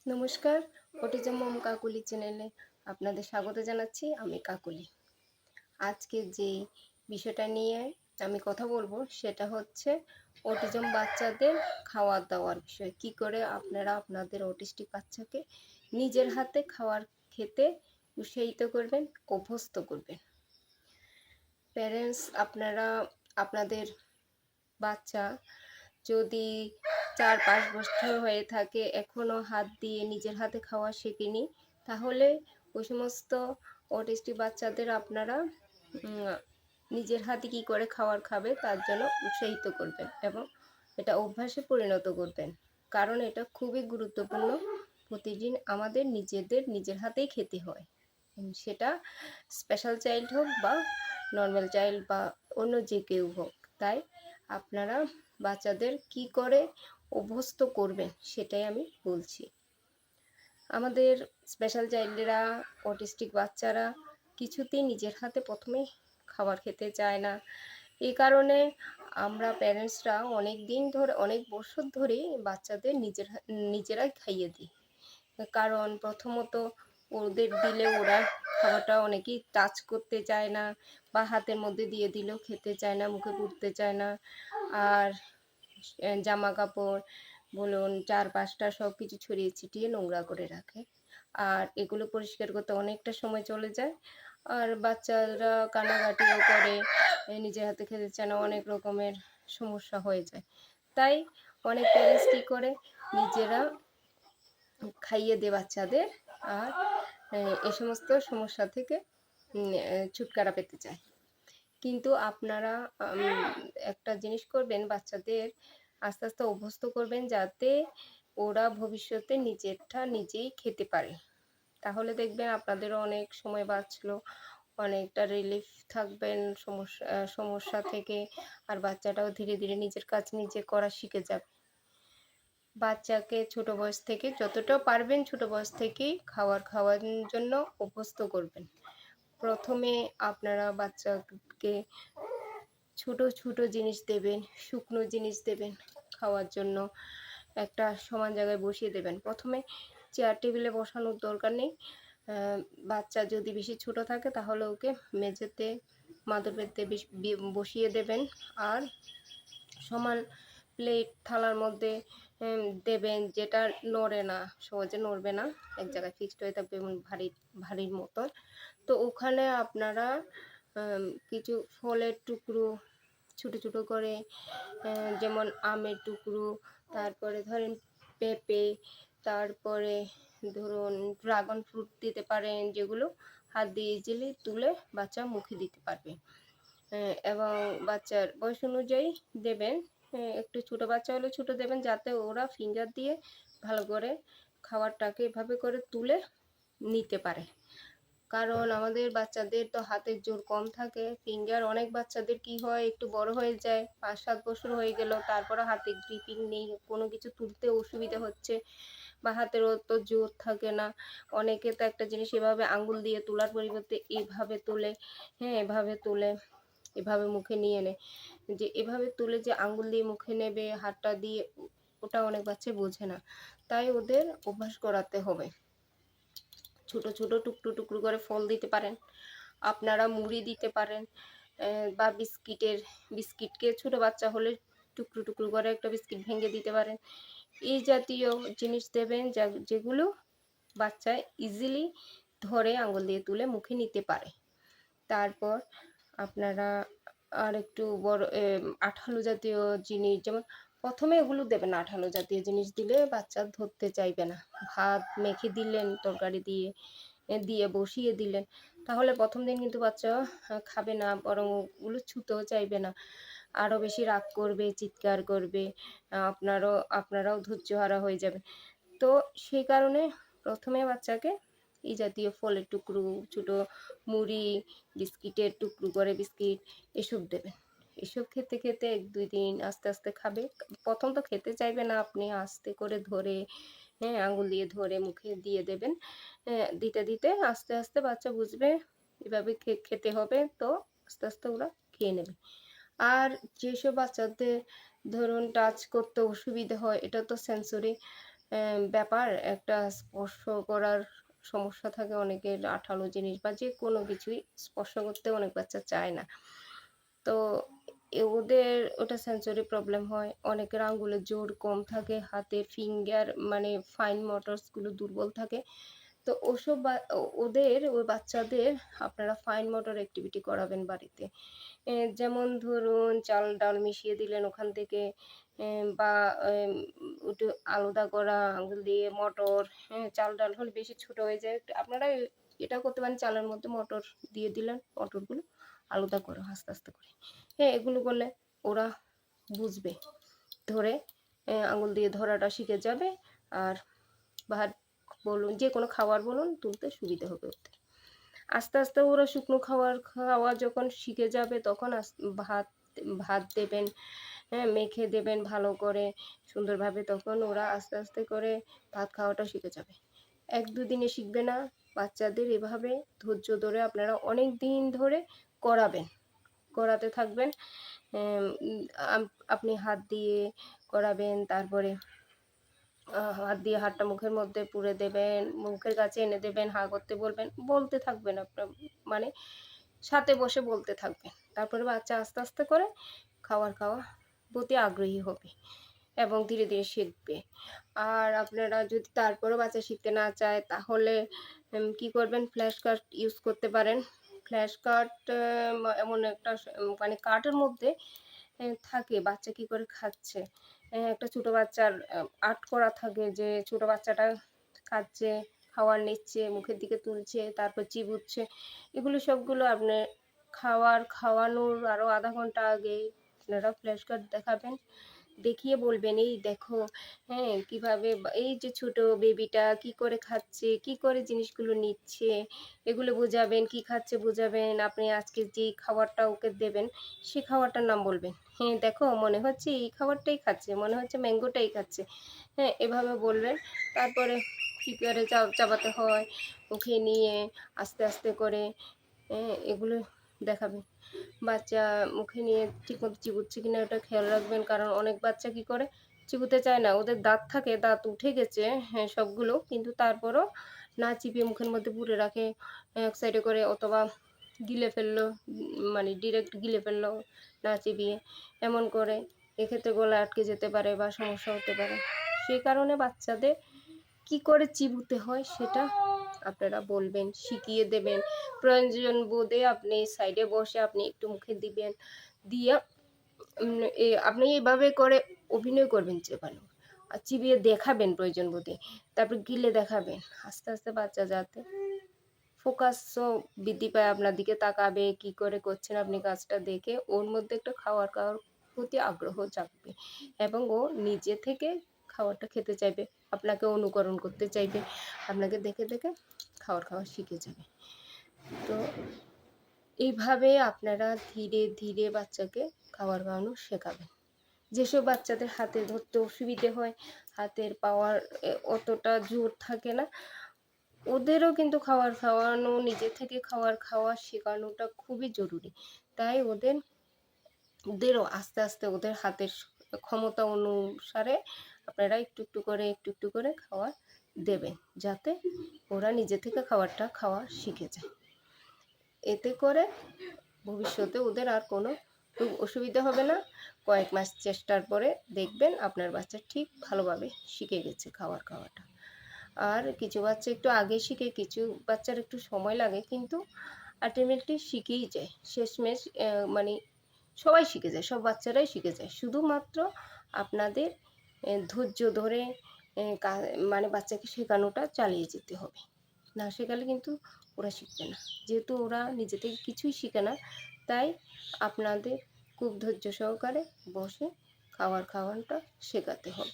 নমস্কার, অটিজম মম কাকুলি চ্যানেলে আপনাদের স্বাগত জানাচ্ছি। আমি কাকুলি। আজকে যে বিষয়টা নিয়ে আমি কথা বলবো সেটা হচ্ছে অটিজম বাচ্চাদের খাওয়া দাওয়ার বিষয়। কি করে আপনারা আপনাদের অটিস্টিক বাচ্চাকে নিজের হাতে খেতে উৎসাহিত করবেন, অভ্যস্ত করবেন। প্যারেন্টস, আপনারা আপনাদের বাচ্চা যদি 4-5 বছর হয়ে থাকে এখনও হাত দিয়ে নিজের হাতে খাওয়া শেখেনি, তাহলে ওই সমস্ত অটিস্টিক বাচ্চাদের আপনারা নিজের হাতে কি করে খাবে তার জন্য উৎসাহিত করবেন এবং এটা অভ্যাসে পরিণত করবেন, কারণ এটা খুবই গুরুত্বপূর্ণ। প্রতিদিন আমাদের নিজের হাতেই খেতে হয়, সেটা স্পেশাল চাইল্ড হোক বা নর্মাল চাইল্ড বা অন্য যে কেউ হোক। তাই আপনারা বাচ্চাদের কি করে অভ্যস্ত করবেন সেটাই আমি বলছি। আমাদের স্পেশাল চাইল্ডরা, অটিস্টিক বাচ্চারা কিছুতেই নিজের হাতে প্রথমে খাবার খেতে চায় না। এই কারণে আমরা প্যারেন্টসরা অনেক বছর ধরে বাচ্চাদের নিজেরাই খাইয়ে দিই। কারণ প্রথমত ওদের দিলে ওরা খাবারটা অনেকেই টাচ করতে চায় না, বা হাতের মধ্যে দিয়ে দিলেও খেতে চায় না, মুখে পুরতে চায় না। আর জামা কাপড় বলুন, চারপাশটা সব কিছু ছড়িয়ে ছিটিয়ে নোংরা করে রাখে, আর এগুলো পরিষ্কার করতে অনেকটা সময় চলে যায়। আর বাচ্চারা কান্নাকাটিও করে, নিজের হাতে খেতে চায় না, অনেক রকমের সমস্যা হয়ে যায়। তাই অনেক প্যারেন্টস কী করে, নিজেরা খাইয়ে দেয় বাচ্চাদের, আর এই সমস্ত সমস্যা থেকে ছুটকারা পেতে চায়। কিন্তু আপনারা একটা জিনিস করবেন, বাচ্চাদের আস্তে আস্তে অভ্যস্ত করবেন যাতে ওরা ভবিষ্যতে নিজেরটা নিজেই খেতে পারে। তাহলে দেখবেন আপনাদেরও অনেক সময় বাঁচলো, অনেকটা রিলিফ থাকবেন সমস্যা থেকে, আর বাচ্চাটাও ধীরে ধীরে নিজের কাজ নিজে করা শিখে যাবে। বাচ্চাকে ছোট বয়স থেকে যতটা পারবেন ছোট বয়স থেকেই খাওয়ার জন্য অভ্যস্ত করবেন। প্রথমে আপনারা বাচ্চাকে ছোট ছোট জিনিস দেবেন, শুকনো জিনিস দেবেন খাওয়ার জন্য। একটা সমান জায়গায় বসিয়ে দেবেন। প্রথমে চেয়ার টেবিলে বসানোর দরকার নেই। বাচ্চা যদি বেশি ছোট থাকে তাহলে ওকে মেঝেতে, মাদুর পেতে বসিয়ে দেবেন, আর সমান প্লেট থালার মধ্যে দেবেন, যেটা নড়ে না, সহজে নড়বে না, এক জায়গায় ফিক্সড হয়ে থাকবে এবং ভারীর মতন। তো ওখানে আপনারা কিছু ফলের টুকরো ছোটো ছোটো করে, যেমন আমের টুকরো, তারপরে ধরেন পেঁপে, তারপরে ধরুন ড্রাগন ফ্রুট দিতে পারেন, যেগুলো হাত দিয়ে ইজিলি তুলে বাচ্চা মুখে দিতে পারবে। এবং বাচ্চার বয়স অনুযায়ী দেবেন। একটু ছোটো বাচ্চা হলে ছোটো দেবেন, যাতে ওরা ফিঙ্গার দিয়ে ভালো করে খাবারটাকে এভাবে করে তুলে নিতে পারে। কারণ আমাদের বাচ্চাদের তো হাতের জোর কম থাকে। ফিঙ্গার অনেক বাচ্চাদের কি হয়, একটু বড় হয়ে যায়, 5-7 বছর হয়ে গেল, তারপরে হাতে গ্রিপিং নেই, কোনো কিছু তুলতে অসুবিধা হচ্ছে, বা হাতের অত জোর থাকে না। অনেকে তো একটা জিনিস এভাবে আঙ্গুল দিয়ে তোলার পরিবর্তে এভাবে তোলে, এভাবে মুখে নিয়ে নেয়। যে এভাবে তুলে যে আঙ্গুল দিয়ে মুখে নেবে, হাতটা দিয়ে, ওটা অনেক বাচ্চা বোঝে না। তাই ওদের অভ্যাস করাতে হবে। ছোট ছোট টুকরো করে ফল দিতে পারেন, আপনারা মুড়ি দিতে পারেন, বা বিস্কিটকে ছোট বাচ্চা হলে টুকরো করে একটা বিস্কিট ভেঙে দিতে পারেন। এই জাতীয় জিনিস দেবেন যেগুলো বাচ্চা ইজিলি ধরে আঙুল দিয়ে তুলে মুখে নিতে পারে। তারপর আপনারা আর একটু বড় আঠালো জাতীয় জিনিস, যেমন প্রথমে এগুলো দেবেন না। আঠালো জাতীয় জিনিস দিলে বাচ্চা ধরতে চাইবে না। ভাত মেখে দিলেন, তরকারি দিয়ে বসিয়ে দিলেন, তাহলে প্রথম দিন কিন্তু বাচ্চা খাবে না, বরং ওগুলো ছুঁতেও চাইবে না, আরও বেশি রাগ করবে, চিৎকার করবে, আপনারাও ধৈর্যহারা হয়ে যাবে। তো সেই কারণে প্রথমে বাচ্চাকে এই জাতীয় ফলের টুকরো, ছোটো মুড়ি, বিস্কিটের টুকরো করে বিস্কিট, এসব দেবেন। এসব খেতে খেতে 1-2 দিন আস্তে আস্তে খাবে। প্রথম তো খেতে চাইবে না, আপনি আস্তে করে ধরে, আঙুল দিয়ে ধরে মুখে দিয়ে দেবেন। দিতে দিতে আস্তে আস্তে বাচ্চা বুঝবে এভাবে খেতে হবে, তো আস্তে আস্তে ওরা খেয়ে নেবে। আর যেসব বাচ্চাদের ধরুন টাচ করতে অসুবিধা হয়, এটা তো সেন্সরি ব্যাপার, একটা স্পর্শ করার সমস্যা থাকে অনেকের, আঠালো জিনিস বা যে কোনো কিছুই স্পর্শ করতে অনেক বাচ্চা চায় না। তো ওদের ওটা সেন্সরি প্রবলেম হয়। অনেকের আঙ্গুলের জোর কম থাকে, হাতের ফিঙ্গার মানে ফাইন মোটরসগুলো দুর্বল থাকে। তো ওসব ওই বাচ্চাদের আপনারা ফাইন মোটর অ্যাক্টিভিটি করাবেন বাড়িতে। যেমন ধরুন চাল ডাল মিশিয়ে দিলেন ওখান থেকে, বা একটু আলাদা করা আঙুল দিয়ে মটর, চাল ডাল হলে বেশি ছোট হয়ে যায়। আপনারা এটা করতে পারেন, চালের মধ্যে মটর দিয়ে দিলেন, মটরগুলো আলাদা করো আস্তে আস্তে করে। এগুলো করলে ওরা বুঝবে, ধরে আঙুল দিয়ে ধরাটা শিখে যাবে। আর ভাত বলুন, যে কোনো খাবার বলুন, তুলতে সুবিধে হবে ওদের। আস্তে আস্তে ওরা শুকনো খাওয়া যখন শিখে যাবে তখন ভাত ভাত দেবেন, মেখে দেবেন ভালো করে সুন্দরভাবে, তখন ওরা আস্তে আস্তে করে ভাত খাওয়াটা শিখে যাবে। 1-2 দিনে শিখবে না। বাচ্চাদের এভাবে ধৈর্য ধরে আপনারা অনেক দিন ধরে করাতে থাকবেন। আপনি হাত দিয়ে করাবেন, তারপরে হাত দিয়ে হাতটা মুখের মধ্যে পুরে দেবেন, মুখের কাছে এনে দেবেন, হা করতে বলবেন, বলতে থাকবেন আপনার, মানে সাথে বসে বলতে থাকবেন। তারপরে বাচ্চা আস্তে আস্তে করে খাওয়ার প্রতি আগ্রহী হবে এবং ধীরে ধীরে শিখবে। আর আপনারা যদি তারপরেও বাচ্চা শিখতে না চায় তাহলে কি করবেন, ফ্ল্যাশ কার্ড ইউজ করতে পারেন। ফ্ল্যাশ কার্ড এমন একটা মানে কার্ডের মধ্যে থাকে বাচ্চা কি করে খাচ্ছে। একটা ছোটো বাচ্চার আর্ট করা থাকে যে ছোটো বাচ্চাটা খাচ্ছে, খাবার নিচ্ছে, মুখের দিকে তুলছে, তারপর চিবুচ্ছে। এগুলো সবগুলো আপনার খাওয়ানোর আরও আধা ঘন্টা আগে আপনারা ফ্ল্যাশ কার্ড দেখাবেন। দেখিয়ে বলবেন, এই দেখো, কীভাবে এই যে ছোট বেবিটা কি করে খাচ্ছে, কি করে জিনিসগুলো নিচ্ছে, এগুলো বোঝাবেন, কি খাচ্ছে বোঝাবেন। আপনি আজকে যেই খাবারটা ওকে দেবেন সেই খাবারটার নাম বলবেন। দেখো মনে হচ্ছে এই খাবারটাই খাচ্ছে, মনে হচ্ছে ম্যাঙ্গোটাই খাচ্ছে। এভাবে বলবেন। তারপরে কী করে চাবাতে হয় মুখে নিয়ে আস্তে আস্তে করে, এগুলো দেখাবেন। বাচ্চা মুখে নিয়ে ঠিকমতো চিবুচ্ছে কিনা ওটা খেয়াল রাখবেন, কারণ অনেক বাচ্চা কি করে চিবোতে চায় না, ওদের দাঁত থাকে, দাঁত উঠে গেছে সবগুলো, কিন্তু তারপরও না চিবিয়ে মুখের মধ্যে পুরে রাখে এক সাইডে করে, অথবা গিলে ফেললো, মানে ডিরেক্ট গিলে ফেললো না চিবিয়ে, এমন করে। এক্ষেত্রে গলা আটকে যেতে পারে বা সমস্যা হতে পারে। সেই কারণে বাচ্চাদের কি করে চিবুতে হয় সেটা আপনারা বলবেন, শিখিয়ে দেবেন। প্রয়োজন বোধে আপনি সাইডে বসে আপনি একটু মুখে দিবেন, দিয়ে আপনি এভাবে করে অভিনয় করবেন চেবানো, আর চিবিয়ে দেখাবেন প্রয়োজন বোধে, তারপর গিলে দেখাবেন। আস্তে আস্তে বাচ্চা যাতে ফোকাসও বৃদ্ধি পায়, আপনার দিকে তাকাবে, কি করে করছেন আপনি কাজটা দেখে ওর মধ্যে একটা খাওয়ার প্রতি আগ্রহ জাগবে এবং ও নিজে থেকে খাবারটা খেতে চাইবে, আপনাকে অনুকরণ করতে চাইবে, আপনাকে দেখে দেখে খাওয়া শিখে যাবে। তো এইভাবে আপনারা ধীরে ধীরে বাচ্চাকে খাওয়ানো শেখাবেন। যেসব বাচ্চাদের হাতে ধরতে অসুবিধে হয়, হাতের পাওয়ার অতটা জোর থাকে না, ওদেরও কিন্তু খাওয়ানো, নিজে থেকে খাওয়া শেখানোটা খুবই জরুরি। তাই ওদেরও আস্তে আস্তে ওদের হাতের ক্ষমতা অনুসারে আপনারা একটু একটু করে খাওয়া দেবেন, যাতে ওরা নিজে থেকে খাবারটা খাওয়া শিখে যায়। এতে করে ভবিষ্যতে ওদের আর কোনো অসুবিধা হবে না। কয়েক মাস চেষ্টার পরে দেখবেন আপনার বাচ্চা ঠিক ভালোভাবে শিখে গেছে খাওয়াটা। আর কিছু বাচ্চা একটু আগে শিখে, কিছু বাচ্চার একটু সময় লাগে, কিন্তু আলটিমেটলি শিখেই যায় শেষমেশ। মানে সবাই শিখে যায়, সব বাচ্চারাই শিখে যায়। শুধুমাত্র আপনাদের ধৈর্য ধরে মানে বাচ্চাকে শেখানোটা চালিয়ে যেতে হবে। না শেখালে কিন্তু ওরা শিখবে না। যেহেতু ওরা নিজে থেকে কিছুই শিখে না, তাই আপনাদের খুব ধৈর্য সহকারে বসে খাওয়ানোটা শেখাতে হবে।